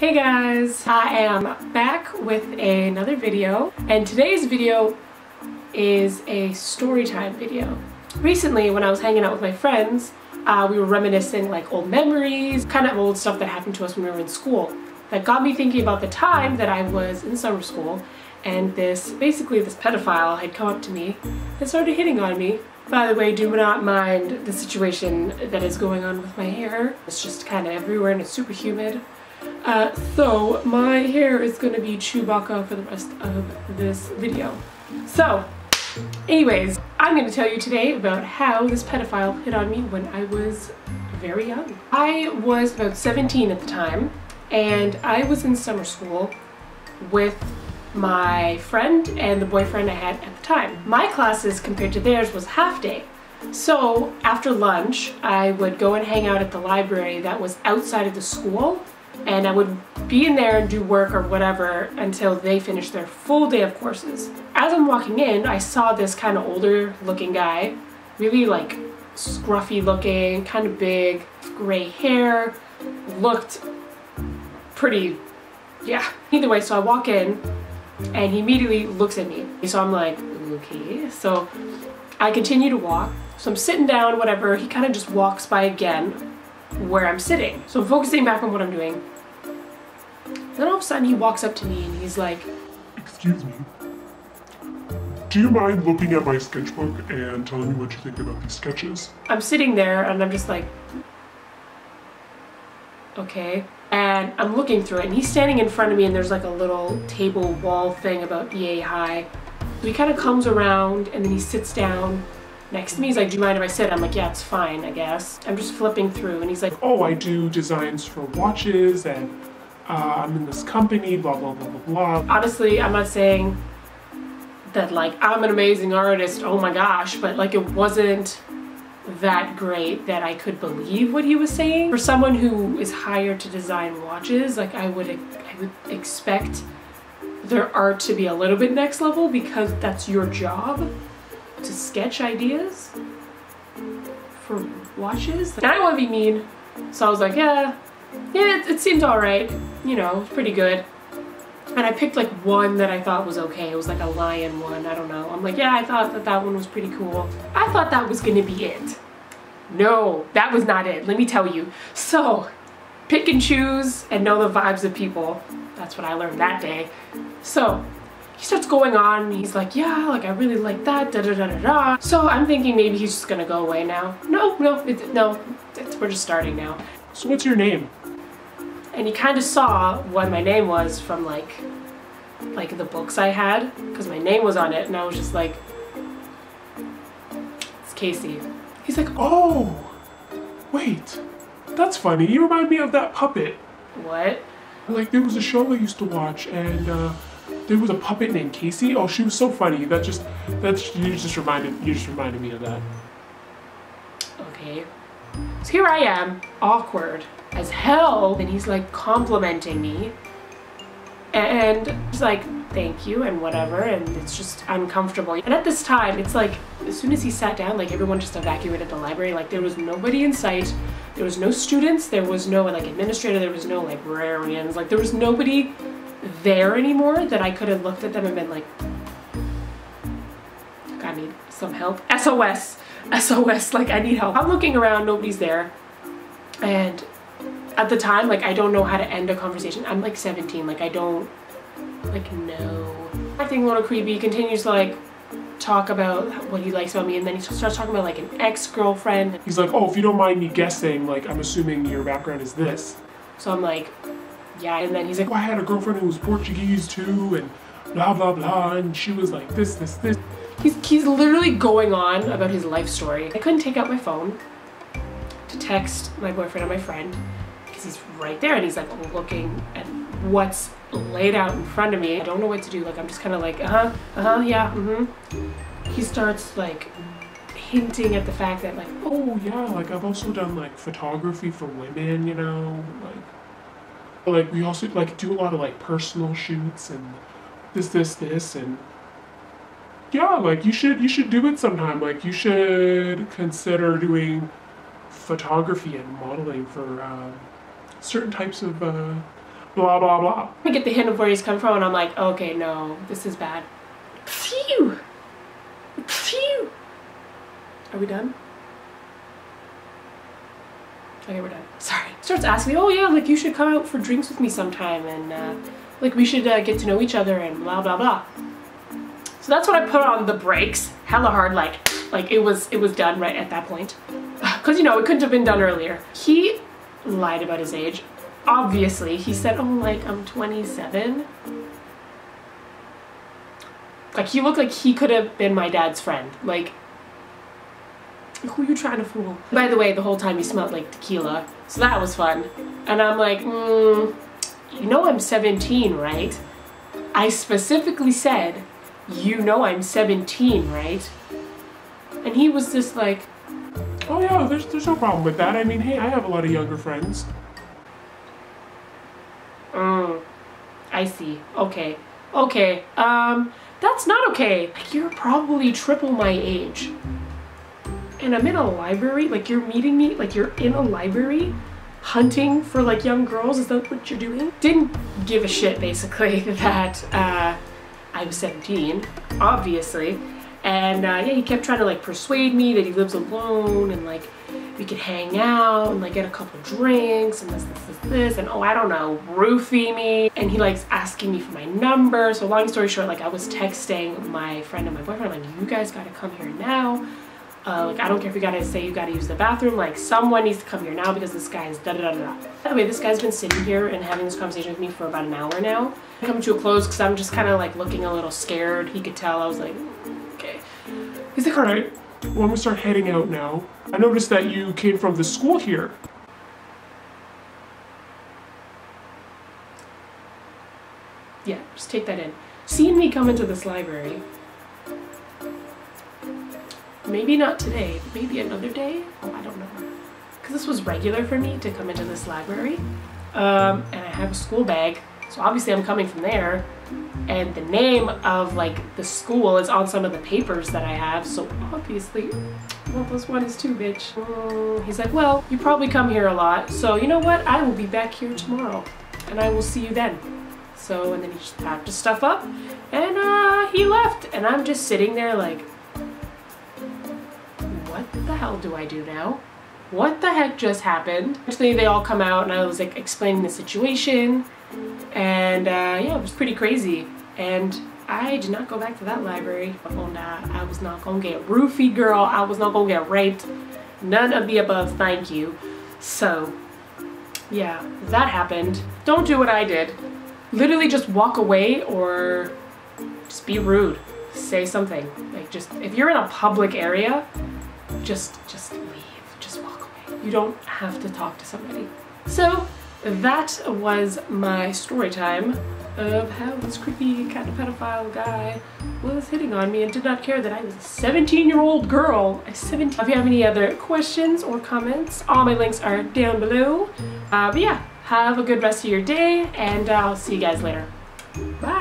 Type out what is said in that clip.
Hey guys, I am back with another video, and today's video is a story time video. Recently, when I was hanging out with my friends, we were reminiscing like old memories, kind of old stuff that happened to us when we were in school. That got me thinking about the time that I was in summer school, and this pedophile had come up to me and started hitting on me. By the way, do not mind the situation that is going on with my hair. It's just kind of everywhere and it's super humid. So my hair is going to be Chewbacca for the rest of this video. So, anyways, I'm going to tell you today about how this pedophile hit on me when I was very young. I was about 17 at the time, and I was in summer school with my friend and the boyfriend I had at the time. My classes compared to theirs was half day. So after lunch, I would go and hang out at the library that was outside of the school, and I would be in there and do work or whatever until they finished their full day of courses. As I'm walking in, I saw this kind of older looking guy, really like scruffy looking, kind of big, gray hair, looked pretty, yeah. Either way, so I walk in and he immediately looks at me. So I'm like, okay. So I continue to walk. So I'm sitting down, whatever. He kind of just walks by again where I'm sitting. So I'm focusing back on what I'm doing. Then all of a sudden he walks up to me and he's like, "Excuse me, do you mind looking at my sketchbook and telling me what you think about these sketches?" I'm sitting there and I'm just like, okay. And I'm looking through it and he's standing in front of me and there's like a little table wall thing about EA High. So he kind of comes around and then he sits down next to me. He's like, "Do you mind if I sit?" I'm like, "Yeah, it's fine, I guess." I'm just flipping through and he's like, "Oh, I do designs for watches and I'm in this company, blah, blah, blah, blah, blah." Honestly, I'm not saying that like I'm an amazing artist, oh my gosh, but like it wasn't that great that I could believe what he was saying. For someone who is hired to design watches, like I would expect their art to be a little bit next level because that's your job, to sketch ideas for watches. And I don't want to be mean, so I was like, yeah, it seemed alright, you know, pretty good. And I picked like one that I thought was okay. It was like a lion one, I don't know. I'm like, yeah, I thought that one was pretty cool. I thought that was gonna be it. No, that was not it, let me tell you. So, pick and choose and know the vibes of people. That's what I learned that day. So, he starts going on and he's like, yeah, like I really like that, da da da da da. So I'm thinking maybe he's just gonna go away now. No, we're just starting now. "So what's your name?" And he kind of saw what my name was from like the books I had, because my name was on it, and I was just like, it's Casey. He's like, "Oh, wait, that's funny. You remind me of that puppet." What? Like there was a show I used to watch and there was a puppet named Casey. Oh, she was so funny. You just reminded me of that. Okay. So here I am, awkward as hell, and he's like complimenting me. And he's like, "Thank you," and whatever, and it's just uncomfortable. And at this time, it's like, as soon as he sat down, like everyone just evacuated the library. Like there was nobody in sight. There was no students. There was no like administrator. There was no librarians. Like there was nobody there anymore that I could have looked at them and been like, I need some help. SOS. SOS, like I need help. I'm looking around, nobody's there. And at the time, like I don't know how to end a conversation. I'm like 17, like I don't like know. Acting a little creepy, he continues to like talk about what he likes about me, and then he starts talking about like an ex-girlfriend. He's like, "Oh, if you don't mind me guessing, like I'm assuming your background is this." So I'm like, yeah, and then he's like, "Oh, I had a girlfriend who was Portuguese too, and blah blah blah, and she was like this, this, this." He's literally going on about his life story. I couldn't take out my phone to text my boyfriend and my friend because he's right there and he's like looking at what's laid out in front of me. I don't know what to do. Like I'm just kind of like, yeah, He starts like hinting at the fact that like, "Oh yeah, like I've also done like photography for women, you know, like we also like do a lot of like personal shoots and this, and yeah, like you should do it sometime. Like you should consider doing photography and modeling for certain types of blah, blah, blah. I get the hint of where he's coming from, and I'm like, okay, no, this is bad. Phew! Phew! Are we done? Okay, we're done. Sorry. Starts asking me, oh yeah, like you should come out for drinks with me sometime, and like we should get to know each other, and blah, blah, blah. So that's when I put on the brakes, hella hard, like it was done right at that point. Because, you know, it couldn't have been done earlier. He lied about his age. Obviously, he said, oh, like, I'm 27. Like, he looked like he could have been my dad's friend. Like, who are you trying to fool? By the way, the whole time he smelled like tequila. So that was fun. And I'm like, you know I'm 17, right? I specifically said, you know I'm 17, right? And he was just like, oh yeah, there's no problem with that. I mean, hey, I have a lot of younger friends. I see. Okay. Okay. That's not okay. Like, you're probably triple my age. And I'm in a library, like you're meeting me, like you're in a library hunting for like young girls. Is that what you're doing? Didn't give a shit basically that I was 17, obviously. And yeah, he kept trying to like persuade me that he lives alone and like we could hang out and like get a couple drinks and this, and oh, I don't know, roofie me. And he likes asking me for my number. So long story short, like I was texting my friend and my boyfriend, like, you guys gotta come here now. Like, I don't care if you gotta say you gotta use the bathroom, like someone needs to come here now because this guy's da-da-da-da. By the way, this guy's been sitting here and having this conversation with me for about an hour now. I'm coming to a close because I'm just kind of like looking a little scared. He could tell. I was like, okay. He's like, all right, well, I'm gonna start heading out now. I noticed that you came from the school here. Yeah, just take that in. Seeing me come into this library, maybe not today, but maybe another day? Oh, I don't know. Because this was regular for me to come into this library. And I have a school bag, so obviously I'm coming from there. And the name of like the school is on some of the papers that I have, so obviously 1 + 1 is 2, bitch. He's like, well, you probably come here a lot, so you know what? I will be back here tomorrow, and I will see you then. So, and then he just packed his stuff up, and he left, and I'm just sitting there like, what the hell do I do now? What the heck just happened? Actually, they all come out and I was like explaining the situation, and yeah, it was pretty crazy. And I did not go back to that library. Oh nah, I was not gonna get roofied, girl. I was not gonna get raped. None of the above, thank you. So yeah, that happened. Don't do what I did. Literally just walk away or just be rude. Say something. Like, just, if you're in a public area, just leave. Just walk away. You don't have to talk to somebody. So that was my story time of how this creepy kind of pedophile guy was hitting on me and did not care that I was a 17-year-old girl. If you have any other questions or comments, all my links are down below. But yeah, have a good rest of your day, and I'll see you guys later. Bye!